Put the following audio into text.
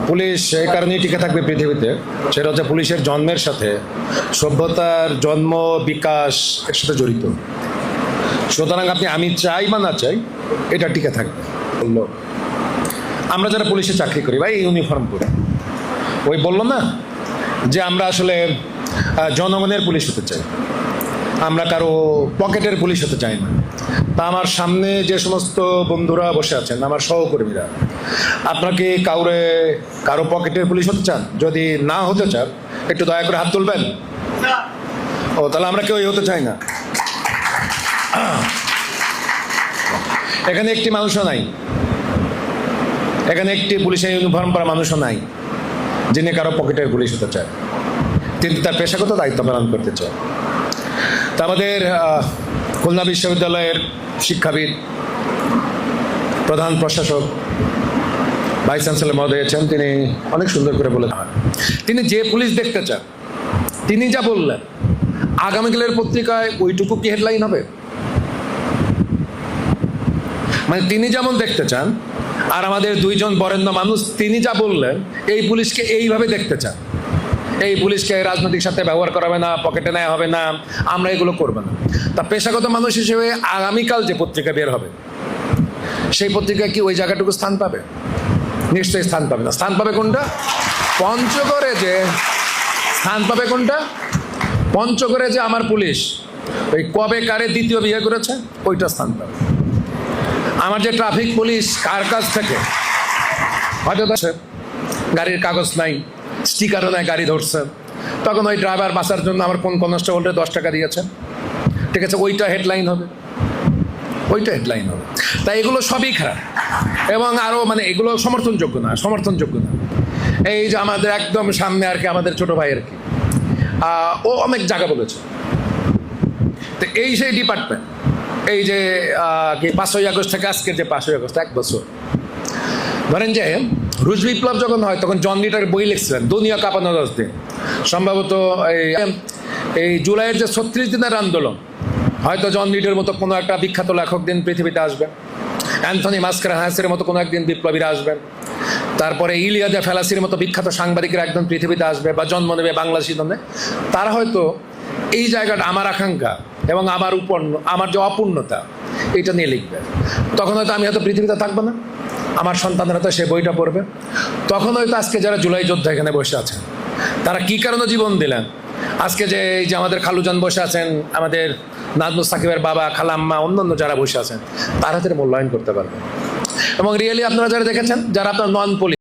Police এই কারণেই টিকে থাকবে পৃথিবীতে, সেটা হচ্ছে পুলিশের জন্মের সাথে সভ্যতার জন্ম বিকাশ এর সাথে জড়িত। সুতরাং আমি চাই বা না চাই এটা টিকে থাকবে। বললো আমরা যারা পুলিশে চাকরি করি ভাই ইউনিফর্ম পরে, ওই বললো না যে আমরা আসলে জনগণের পুলিশ হতে চাই, আমরা কারো পকেটের পুলিশ হতে চাই না। তা আমার সামনে যে সমস্ত বন্ধুরা বসে আছেন, আমার সহকর্মীরা, আপনাকে কারো পকেটের পুলিশ হতে চান? যদি না হতে চান একটু দয়া করে হাত তুলবেন। ও তাহলে আমরা কেউই হতে চাই না। এখানে একটি মানুষও নাই, এখানে একটি পুলিশের ইউনিফর্ম পরা মানুষও নাই যিনি কারো পকেটের পুলিশ হতে চায়, তিনি তার পেশাগত দায়িত্ব পালন করতে চায়। তা আমাদের খুলনা বিশ্ববিদ্যালয়ের শিক্ষাবিদ, প্রধান প্রশাসক, ভাইস চ্যান্সেলর মহোদয় আছেন, তিনি অনেক সুন্দর করে বলে দেন তিনি যে পুলিশ দেখতে চান, তিনি যা বললেন আগামীকালের পত্রিকায় ওইটুকু কি হেডলাইন হবে? মানে তিনি যেমন দেখতে চান, আর আমাদের দুইজন বরেণ্য মানুষ তিনি যা বললেন এই পুলিশকে এইভাবে দেখতে চান। এই পুলিশকে রাজনৈতিক সাথে ব্যবহার করা হবে না, পকেটে নেওয়া হবে না, আমরা এগুলো করবো না। তা পেশাগত মানুষ হিসেবে আগামীকাল যে পত্রিকা বের হবে সেই পত্রিকায় কি ওই জায়গাটুকু স্থান পাবে? নিশ্চয়ই স্থান পাবে না। স্থান পাবে কোনটা? পঞ্চগড়ে যে স্থান পাবে কোনটা? পঞ্চগড়ে যে আমার পুলিশ ওই কবে কারে দ্বিতীয় বিয়ে করেছে ওইটা স্থান পাবে। আমার যে ট্রাফিক পুলিশ কার কাছ থেকে হয়তো গাড়ির কাগজ নাই, স্টিকারও নাই, গাড়ি ধরছে, তখন ওই ড্রাইভার বাঁচার জন্য আমার কোন কনস্টেবলকে 10 টাকা দিয়েছে, ঠিক আছে, ওইটা হেডলাইন হবে, ওইটা হেডলাইন হবে। তাই এগুলো সবই খারাপ এবং আরও মানে এগুলো সমর্থনযোগ্য না। এই যে আমাদের একদম সামনে আর কি আমাদের ছোট ভাই আর কি, ও অনেক জায়গা বলেছে। তো এই সেই ডিপার্টমেন্ট, এই যে কি 5ই আগস্ট থেকে আজকের যে 5ই আগস্ট 1 বছর ধরেন যে রুশ বিপ্লব যখন হয় তখন জন লিটার বই লিখছিলেন দুনিয়া কাঁপানো 10 দিন। সম্ভবত এই জুলাইয়ের যে 36 দিনের আন্দোলন, হয়তো জন লিডের মতো কোনো একটা বিখ্যাত লেখক দিন পৃথিবীতে আসবেন, অ্যান্থনি মাস্কারেহাসের মতো কোনো একদিন বিপ্লবীরা আসবেন, তারপরে ইলিয়াদা ফেলাসির মতো বিখ্যাত সাংবাদিকরা একদম পৃথিবীতে আসবে বা জন্ম নেবে বাংলাদেশি জন্মে। তারা হয়তো এই জায়গাটা আমার আকাঙ্ক্ষা এবং আমার যে অপূর্ণতা এটা নিয়ে লিখবে। তখন হয়তো আমি হয়তো পৃথিবীতে থাকবো না, আমার সন্তানরা তো সে বইটা পড়বে। তখন হয়তো আজকে যারা জুলাই যোদ্ধা এখানে বসে আছেন তারা কি কারণে জীবন দিলেন, আজকে যে এই যে আমাদের খালুজান বসে আছেন, আমাদের নাজমুল সাকিবের বাবা, খালাম্মা, অন্যান্য যারা বসে আছেন, তারা তাদের মূল্যায়ন করতে পারবেন। এবং রিয়েলি আপনারা যারা দেখেছেন, যারা আপনার নন পুলিশ